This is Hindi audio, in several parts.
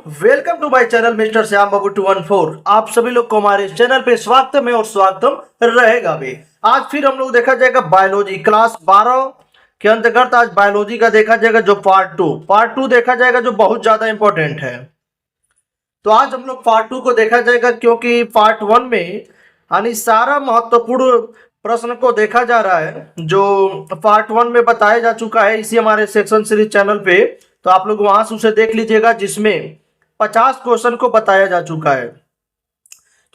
Welcome to my channel mister Shyam Babu 214। आप सभी लोग को हमारे चैनल पे स्वागत है और स्वागतम रहेगा भी। आज फिर हम लोग देखा जाएगा बायोलॉजी क्लास 12 के अंतर्गत। आज बायोलॉजी का देखा जाएगा जो पार्ट टू देखा जाएगा जो बहुत ज्यादा इंपॉर्टेंट है। तो आज हम लोग पार्ट 2 को देखा जाएगा क्योंकि पार्ट 1 में यानी सारा महत्वपूर्ण प्रश्न को देखा जा रहा है जो पार्ट 1 में बताया जा चुका है इसी हमारे सेक्शन सीरीज चैनल पे। तो आप लोग वहां से उसे देख लीजिएगा जिसमें 50 क्वेश्चन को बताया जा चुका है।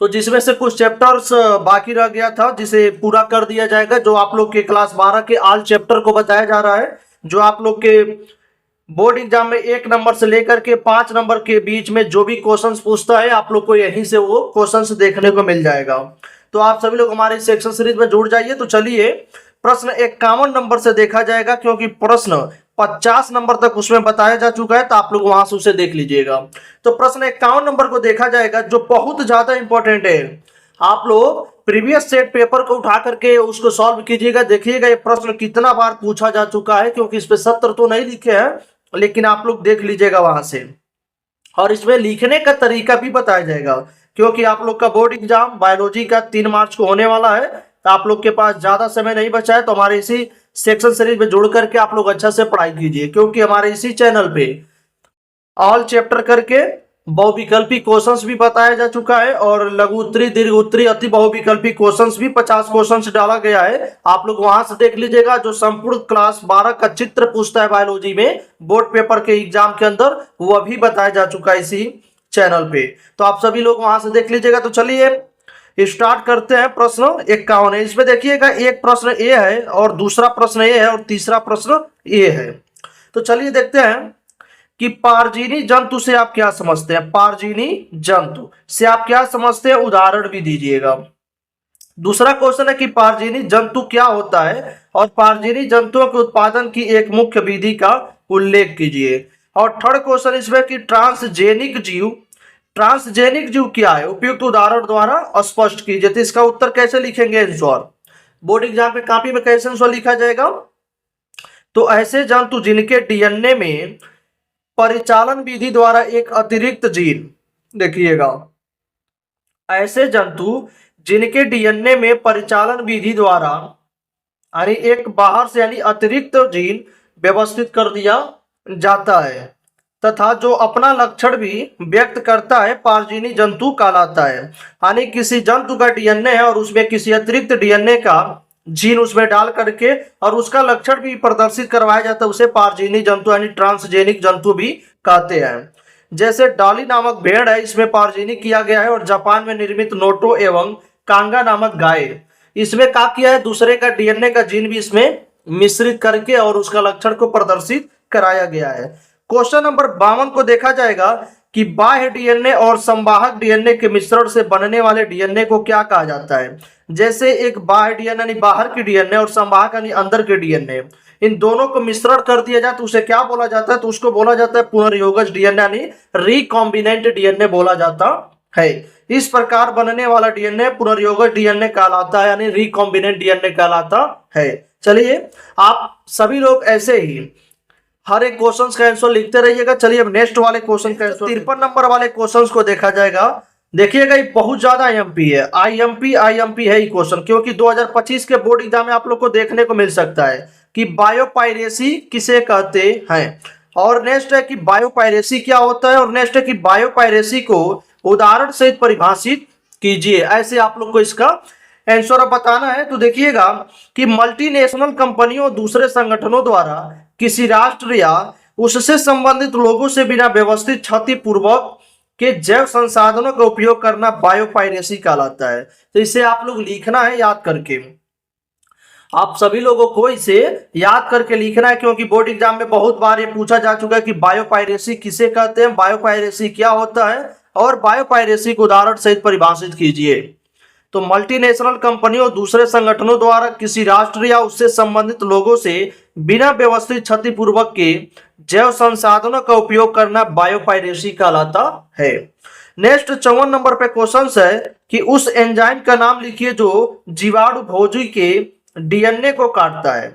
तो जिसमें से कुछ चैप्टर्स बाकी रह गया था जिसे पूरा कर दिया जाएगा। जो आप लोग के क्लास 12 के ऑल चैप्टर को बताया जा रहा है जो आप लोग के बोर्ड एग्जाम में 1 नंबर से लेकर के 5 नंबर के बीच में जो भी क्वेश्चंस पूछता है आप लोग को यहीं से वो क्वेश्चंस देखने को मिल जाएगा। तो आप सभी लोग हमारे सेक्शन सीरीज में जुड़ जाइए। तो चलिए प्रश्न 51 नंबर से देखा जाएगा क्योंकि प्रश्न 50 नंबर तक उसमें बताया जा चुका है। तो आप लोग वहां से उसे देख लीजिएगा। तो प्रश्न 51 नंबर को देखा जाएगा जो बहुत ज्यादा इंपॉर्टेंट है। आप लोग प्रीवियस सेट पेपर को उठा करके उसको सॉल्व कीजिएगा। देखिएगा ये प्रश्न कितना बार पूछा जा चुका है क्योंकि इस पे 70 तो नहीं लिखे हैं लेकिन आप लोग देख लीजिएगा वहां से। और इसमें लिखने का तरीका भी बताया जाएगा क्योंकि आप लोग का बोर्ड एग्जाम बायोलॉजी का 3 मार्च को होने वाला है। तो आप लोग के पास ज्यादा समय नहीं बचा है। तो हमारे इसी सेक्शन सीरीज में जुड़ करके आप लोग अच्छा से पढ़ाई कीजिए क्योंकि हमारे इसी चैनल पे ऑल चैप्टर करके बहुविकल्पी क्वेश्चंस भी बताया जा चुका है और लघु उत्तरी दीर्घ उत्तरी अति बहुविकल्पी क्वेश्चंस भी 50 क्वेश्चंस डाला गया है। आप लोग वहां से देख लीजिएगा। जो संपूर्ण क्लास 12 का चित्र पूछता है बायोलॉजी में बोर्ड पेपर के एग्जाम के अंदर वह भी बताया जा चुका है इसी चैनल पे। तो आप सभी लोग वहां से देख लीजिएगा। तो चलिए स्टार्ट करते हैं। प्रश्न 51 है। इसमें देखिएगा एक प्रश्न ए है और दूसरा प्रश्न ए है और तीसरा प्रश्न ए है। तो चलिए देखते हैं कि पारजीनी जंतु से आप क्या समझते हैं। पारजीनी जंतु से आप क्या समझते हैं उदाहरण भी दीजिएगा। दूसरा क्वेश्चन है कि पारजीनी जंतु क्या होता है और पारजीनी जंतुओं के उत्पादन की एक मुख्य विधि का उल्लेख कीजिए। और थर्ड क्वेश्चन इसमें कि ट्रांसजेनिक जीव क्या है उपयुक्त उदाहरण द्वारा स्पष्ट कीजिए। तो इसका उत्तर कैसे लिखेंगे आंसर बोर्ड एग्जाम पे कॉपी में कैसे आंसर लिखा जाएगा। तो ऐसे जंतु जिनके डीएनए में परिचालन विधि द्वारा एक अतिरिक्त जीन, देखिएगा ऐसे जंतु जिनके डीएनए में परिचालन विधि द्वारा यानी एक बाहर से यानी अतिरिक्त जीन व्यवस्थित कर दिया जाता है तथा जो अपना लक्षण भी व्यक्त करता है पारजीनी जंतु कहलाता है। यानी किसी जंतु का डीएनए है और उसमें किसी अतिरिक्त डीएनए का जीन उसमें डाल करके और उसका लक्षण भी प्रदर्शित करवाया जाता है उसे पारजीनी जंतु यानी ट्रांसजेनिक जंतु भी कहते हैं। जैसे डॉली नामक भेड़ है इसमें पारजीनी किया गया है और जापान में निर्मित नोटो एवं कांगा नामक गाय इसमें क्या किया है दूसरे का डीएनए का जीन भी इसमें मिश्रित करके और उसका लक्षण को प्रदर्शित कराया गया है। क्वेश्चन नंबर 52 को देखा जाएगा कि बाह्य डीएनए और संवाहक डीएनए के मिश्रण से बनने वाले डीएनए को क्या कहा जाता है। जैसे एक बाह्य डीएनए यानी बाहर की डीएनए और संवाहक यानी अंदर के डीएनए इन दोनों को मिश्रण कर दिया जाए तो उसे क्या बोला जाता है। तो उसको बोला जाता है पुनर्योगज डीएनए यानी रिकॉम्बिनेंट डीएनए बोला जाता है। इस प्रकार बनने वाला डीएनए पुनर्योगज डीएनए कहलाता है यानी रिकॉम्बिनेंट डीएनए कहलाता है। चलिए आप सभी लोग ऐसे ही हर एक क्वेश्चन का आंसर लिखते रहिएगा। चलिए अब नेक्स्ट वाले क्वेश्चन का आंसर 53 नंबर वाले क्वेश्चंस को देखा जाएगा। देखिएगा ये बहुत ज्यादा आईएमपी है। आईएमपी है ये क्वेश्चन क्योंकि 2025 के बोर्ड एग्जाम में आप लोग को देखने को मिल सकता है कि बायोपायरेसी किसे कहते हैं। और नेक्स्ट है कि बायोपायरेसी क्या होता है और नेक्स्ट है कि बायोपायरेसी को उदाहरण सहित परिभाषित कीजिए। ऐसे आप लोग को इसका आंसर अब बताना है। तो देखिएगा कि मल्टीनेशनल कंपनियों दूसरे संगठनों द्वारा किसी राष्ट्र या उससे संबंधित लोगों से बिना व्यवस्थित क्षतिपूर्वक के जैव संसाधनों का उपयोग करना बायोपायरेसी कहलाता है। तो इसे आप लोग लिखना है याद करके। आप सभी लोगों को इसे याद करके लिखना है क्योंकि बोर्ड एग्जाम में बहुत बार ये पूछा जा चुका है कि बायोपायरेसी किसे कहते हैं, बायोपायरेसी क्या होता है और बायोपायरेसी को उदाहरण सहित परिभाषित कीजिए। तो मल्टीनेशनल कंपनियों दूसरे संगठनों द्वारा किसी राष्ट्र या उससे संबंधित लोगों से बिना व्यवस्थित क्षतिपूर्वक के जैव संसाधनों का उपयोग करना बायोपायरेसी कहलाता है। नेक्स्ट 54 नंबर पे क्वेश्चन है कि उस एंजाइम का नाम लिखिए जो जीवाणु भोजी के डीएनए को काटता है।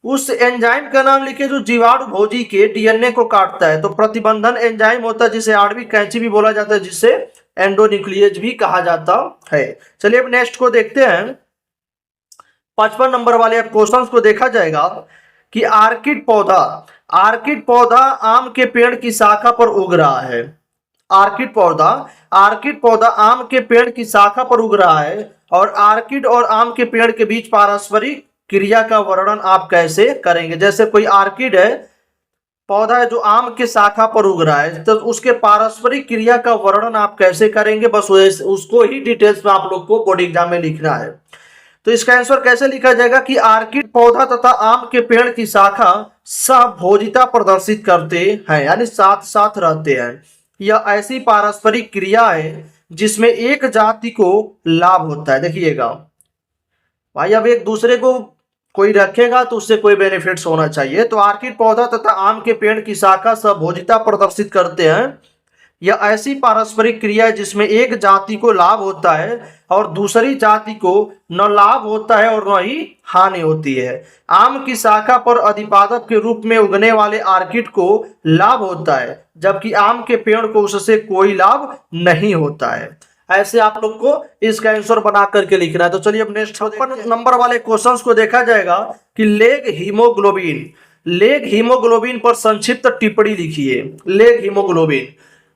उस एंजाइम का नाम लिखिए जो जीवाणु भोजी के डीएनए को काटता है। तो प्रतिबंधन एंजाइम होता है जिसे आणविक कैंची भी बोला जाता है, जिसे एंडोन्यूक्लियेज भी कहा जाता है। चलिए अब नेक्स्ट को देखते हैं। 55 नंबर वाले क्वेश्चन को देखा जाएगा कि आर्किड पौधा आम के पेड़ की शाखा पर उग रहा है। आर्किड पौधा आम के पेड़ की शाखा पर उग रहा है, और आर्किड और आम के पेड़ के बीच पारस्परिक क्रिया का वर्णन आप कैसे करेंगे। जैसे कोई आर्किड है, पौधा है जो आम के शाखा पर उग रहा है, तो उसके पारस्परिक क्रिया का वर्णन आप कैसे करेंगे, बस उसको ही डिटेल्स में आप लोग को बोर्ड एग्जाम में लिखना है। तो इसका आंसर कैसे लिखा जाएगा कि आर्किड पौधा तथा आम के पेड़ की शाखा सहभोजिता प्रदर्शित करते हैं, यानी साथ साथ रहते हैं। यह ऐसी पारस्परिक क्रिया है जिसमें एक जाति को लाभ होता है। देखिएगा भाई, अब एक दूसरे को कोई रखेगा तो उससे कोई बेनिफिट्स होना चाहिए। तो आर्किड पौधा तथा आम के पेड़ की शाखा सहभोजिता प्रदर्शित करते हैं। यह ऐसी पारस्परिक क्रिया है जिसमें एक जाति को लाभ होता है और दूसरी जाति को न लाभ होता है और न ही हानि होती है। आम की शाखा पर अधिपादप के रूप में उगने वाले आर्किड को लाभ होता है, जबकि आम के पेड़ को उससे कोई लाभ नहीं होता है। ऐसे आप लोग को इसका आंसर बना करके लिखना है। तो चलिए अब नेक्स्ट 56 नंबर वाले क्वेश्चंस को देखा जाएगा कि लेग हीमोग्लोबिन पर संक्षिप्त टिप्पणी लिखिए। लेग हीमोग्लोबिन,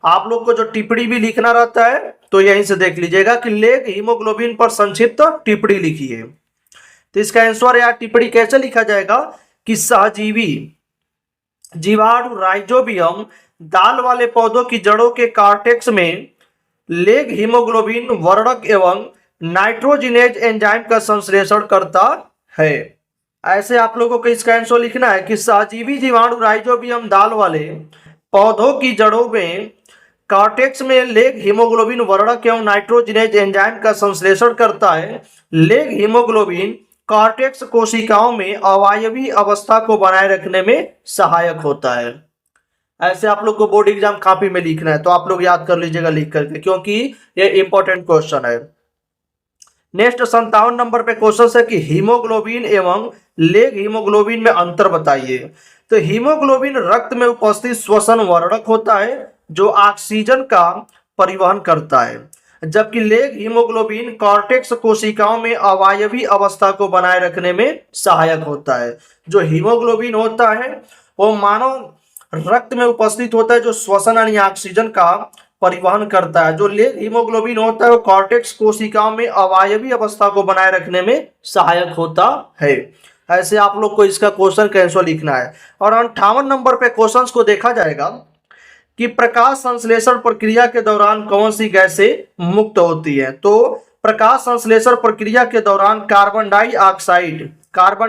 आप लोग को जो टिप्पणी भी लिखना रहता है तो यहीं से देख लीजिएगा कि लेग हीमोग्लोबिन पर संक्षिप्त टिप्पणी लिखिए। तो इसका आंसर या टिप्पणी कैसे लिखा जाएगा कि सहजीवी जीवाणु राइजोबियम दाल वाले पौधों की जड़ों के कार्टेक्स में लेग हीमोग्लोबिन वर्णक एवं नाइट्रोजिनेज एंजाइम का संश्लेषण करता है। ऐसे आप लोगों को इसका आंसर लिखना है कि सहजीवी जीवाणु राइजोबियम दाल वाले पौधों की जड़ों में कार्टेक्स में लेग हीमोग्लोबिन वर्णक एवं नाइट्रोजिनेज एंजाइम का संश्लेषण करता है। लेग हीमोग्लोबिन कार्टेक्स कोशिकाओं में अवायवीय अवस्था को बनाए रखने में सहायक होता है। ऐसे आप लोग को बोर्ड एग्जाम कॉपी में लिखना है, तो आप लोग याद कर लीजिएगा लिख करके, क्योंकि ये इंपॉर्टेंट क्वेश्चन है। नेक्स्ट 57 नंबर पे क्वेश्चन है कि हीमोग्लोबिन एवं लेग हीमोग्लोबिन में अंतर बताइए। तो हीमोग्लोबिन रक्त में उपस्थित श्वसन वर्णक होता है जो ऑक्सीजन का परिवहन करता है, जबकि लेग हीमोग्लोबिन कॉर्टेक्स कोशिकाओं में अवायवीय अवस्था को बनाए रखने में सहायक होता है। जो हीमोग्लोबिन होता है वो मानव रक्त में उपस्थित होता है जो श्वसन यानी ऑक्सीजन का परिवहन करता है। जो लेग हीमोग्लोबिन होता है वो कॉर्टेक्स कोशिकाओं में अवायवीय अवस्था को बनाए रखने में सहायक होता है। ऐसे आप लोग को इसका क्वेश्चन का आंसर लिखना है। और 58 नंबर पे क्वेश्चंस को देखा जाएगा कि प्रकाश संश्लेषण प्रक्रिया के दौरान कौन सी गैसें मुक्त होती है। तो प्रकाश संश्लेषण प्रक्रिया के दौरान कार्बन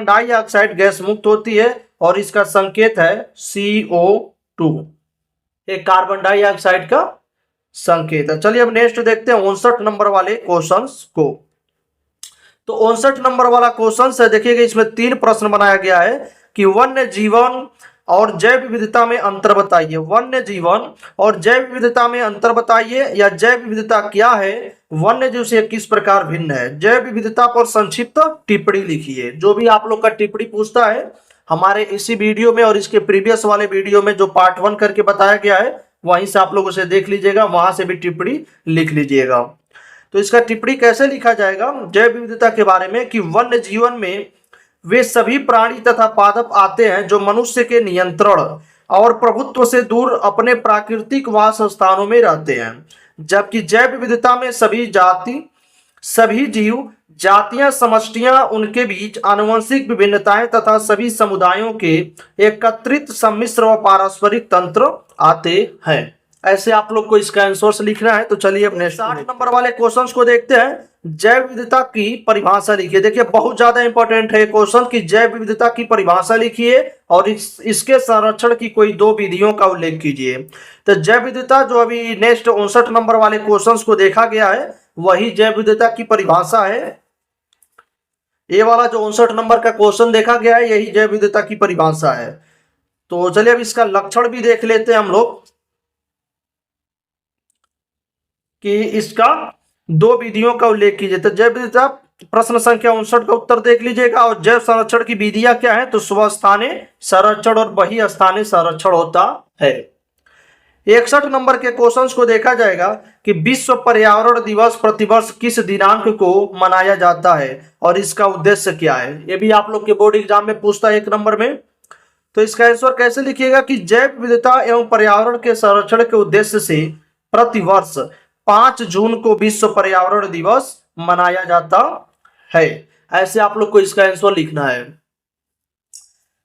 डाइऑक्साइड गैस मुक्त होती है और इसका संकेत है CO2। एक कार्बन डाइऑक्साइड का संकेत है। चलिए अब नेक्स्ट देखते हैं 59 नंबर वाले क्वेश्चंस को। तो 59 नंबर वाला क्वेश्चन है, देखिएगा इसमें 3 प्रश्न बनाया गया है कि वन्य जीवन और जैव विविधता में अंतर बताइए। वन्य जीवन और जैव विविधता में अंतर बताइए, या जैव विविधता क्या है, वन्य जीव से किस प्रकार भिन्न है। जैव विविधता पर संक्षिप्त टिप्पणी लिखिए। जो भी आप लोग का टिप्पणी पूछता है हमारे इसी वीडियो में और इसके प्रीवियस वाले वीडियो में जो पार्ट 1 करके बताया गया है वहीं से आप लोग उसे देख लीजिएगा, वहां से भी टिप्पणी लिख लीजिएगा। तो इसका टिप्पणी कैसे लिखा जाएगा जैव विविधता के बारे में कि वन्य जीवन में वे सभी प्राणी तथा पादप आते हैं जो मनुष्य के नियंत्रण और प्रभुत्व से दूर अपने प्राकृतिक वास स्थानों में रहते हैं, जबकि जैव विविधता में सभी जीव जातियां समष्टियां उनके बीच आनुवंशिक विभिन्नताएं तथा सभी समुदायों के एकत्रित सम्मिश्र व पारस्परिक तंत्र आते हैं। ऐसे आप लोग को इसका आंसर लिखना है। तो चलिए अब नेक्स्ट 60 नंबर वाले क्वेश्चंस को देखते हैं। जैव विविधता की परिभाषा लिखिए। देखिए बहुत ज्यादा इंपॉर्टेंट है क्वेश्चन कि जैव विविधता की परिभाषा लिखिए और इसके संरक्षण की कोई 2 विधियों का उल्लेख कीजिए। तो जैव विविधता जो अभी नेक्स्ट 59 नंबर वाले क्वेश्चंस को देखा गया है वही जैव विविधता की परिभाषा है। ये वाला जो 59 नंबर का क्वेश्चन देखा गया है यही जैव विविधता की परिभाषा है। तो चलिए अब इसका लक्षण भी देख लेते हैं हम लोग कि इसका 2 विधियों का उल्लेख कीजिए। तो जैव विविधता प्रश्न संख्या 59 का उत्तर देख लीजिएगा। और जैव संरक्षण की विधियां क्या है, तो स्वस्थानीय संरक्षण और बहिस्थानीय संरक्षण होता है। 61 नंबर के क्वेश्चंस को देखा जाएगा कि विश्व पर्यावरण दिवस प्रतिवर्ष किस दिनांक को मनाया जाता है और इसका उद्देश्य क्या है। ये भी आप लोग के बोर्ड एग्जाम में पूछता है 1 नंबर में। तो इसका आंसर कैसे लिखिएगा कि जैव विविधता एवं पर्यावरण के संरक्षण के उद्देश्य से प्रतिवर्ष 5 जून को विश्व पर्यावरण दिवस मनाया जाता है। ऐसे आप लोग को इसका आंसर लिखना है।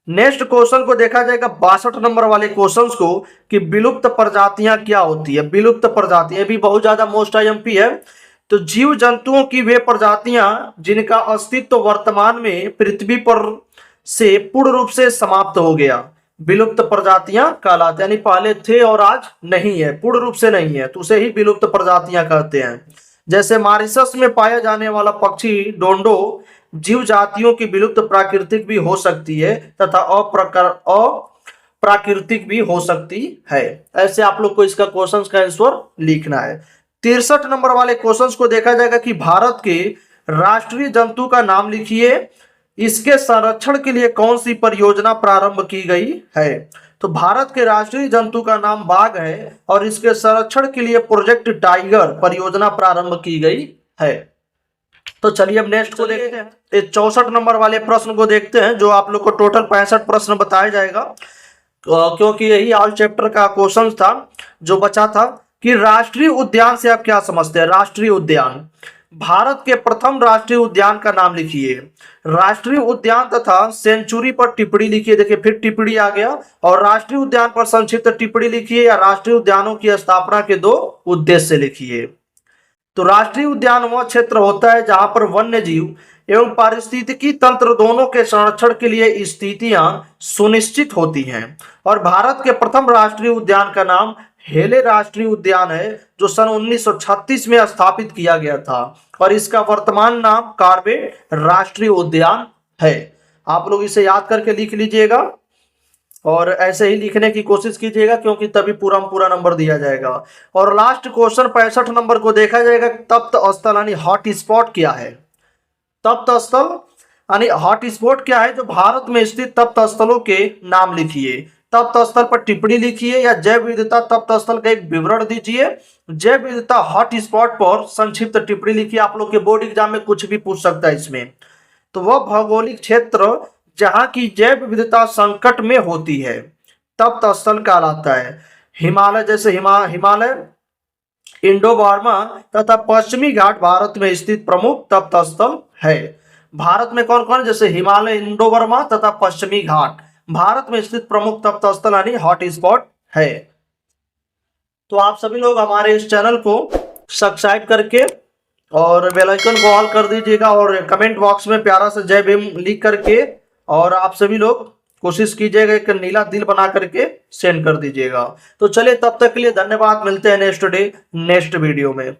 नेक्स्ट क्वेश्चन को देखा जाएगा 62 नंबर वाले क्वेश्चंस को कि विलुप्त प्रजातियां क्या होती है। विलुप्त प्रजातियां भी बहुत ज्यादा मोस्ट आईएमपी है। तो जीव जंतुओं की वे प्रजातियां जिनका अस्तित्व वर्तमान में पृथ्वी पर से पूर्ण रूप से समाप्त हो गया, विलुप्त प्रजातियां कहलाते हैं। यानी पहले थे और आज नहीं है, पूर्ण रूप से नहीं है, तो उसे ही विलुप्त प्रजातियां कहते हैं। जैसे मॉरिशस में पाया जाने वाला पक्षी डोंडो जीव जातियों की विलुप्त प्राकृतिक भी हो सकती है तथा अप्राकृतिक भी हो सकती है। ऐसे आप लोग को इसका क्वेश्चन का आंसर लिखना है। 63 नंबर वाले क्वेश्चन को देखा जाएगा कि भारत के राष्ट्रीय जंतु का नाम लिखिए, इसके संरक्षण के लिए कौन सी परियोजना प्रारंभ की गई है। तो भारत के राष्ट्रीय जंतु का नाम बाघ है और इसके संरक्षण के लिए प्रोजेक्ट टाइगर परियोजना प्रारंभ की गई है। तो चलिए अब नेक्स्ट को देखते हैं। 64 नंबर वाले प्रश्न को देखते हैं, जो आप लोग को टोटल 65 प्रश्न बताया जाएगा, क्योंकि यही ऑल चैप्टर का क्वेश्चन था जो बचा था। कि राष्ट्रीय उद्यान से आप क्या समझते हैं। राष्ट्रीय उद्यान, भारत के प्रथम राष्ट्रीय उद्यान का नाम लिखिए। राष्ट्रीय उद्यान तथा सेंचुरी पर टिप्पणी लिखिए। देखिए फिर टिप्पणी आ गया। और राष्ट्रीय उद्यान पर संक्षिप्त टिप्पणी लिखिए या राष्ट्रीय उद्यानों की स्थापना के 2 उद्देश्य लिखिए। तो राष्ट्रीय उद्यान वह क्षेत्र होता है जहां पर वन्य जीव एवं पारिस्थितिकी तंत्र दोनों के संरक्षण के लिए स्थितियां सुनिश्चित होती हैं। और भारत के प्रथम राष्ट्रीय उद्यान का नाम हेले राष्ट्रीय उद्यान है, जो सन 1936 में स्थापित किया गया था। और इसका वर्तमान नाम कॉर्बेट राष्ट्रीय उद्यान है। आप लोग इसे याद करके लिख लीजिएगा और ऐसे ही लिखने की कोशिश कीजिएगा, क्योंकि तभी पूरा नंबर दिया जाएगा। और लास्ट क्वेश्चन 65 नंबर को देखा जाएगा, तप्त स्थल यानी हॉट स्पॉट क्या है। तप्त स्थल यानी हॉट स्पॉट क्या है। जो भारत में स्थित तप्त स्थलों के नाम लिखिए। तप्त स्थल पर टिप्पणी लिखिए या जैव विविधता तप्त स्थल का एक विवरण दीजिए। जैव विविधता हॉट स्पॉट पर संक्षिप्त टिप्पणी लिखिए। आप लोग के बोर्ड एग्जाम में कुछ भी पूछ सकता है इसमें। तो वह भौगोलिक क्षेत्र जहां की जैव विविधता संकट में होती है तप्त स्थल कहलाता है। हिमालय, जैसे हिमालय, इंडो बर्मा तथा पश्चिमी घाट भारत में स्थित प्रमुख तप्त स्थल है। भारत में कौन कौन, जैसे हिमालय, इंडो बर्मा तथा पश्चिमी घाट भारत में स्थित प्रमुख तप्त स्थल यानी हॉट स्पॉट है। तो आप सभी लोग हमारे इस चैनल को सब्सक्राइब करके और बेल आइकन को ऑल कर दीजिएगा और कमेंट बॉक्स में प्यारा सा जय भीम लिख करके, और आप सभी लोग कोशिश कीजिएगा एक नीला दिल बना करके सेंड कर दीजिएगा। तो चलिए तब तक के लिए धन्यवाद, मिलते हैं नेक्स्ट डे नेक्स्ट वीडियो में।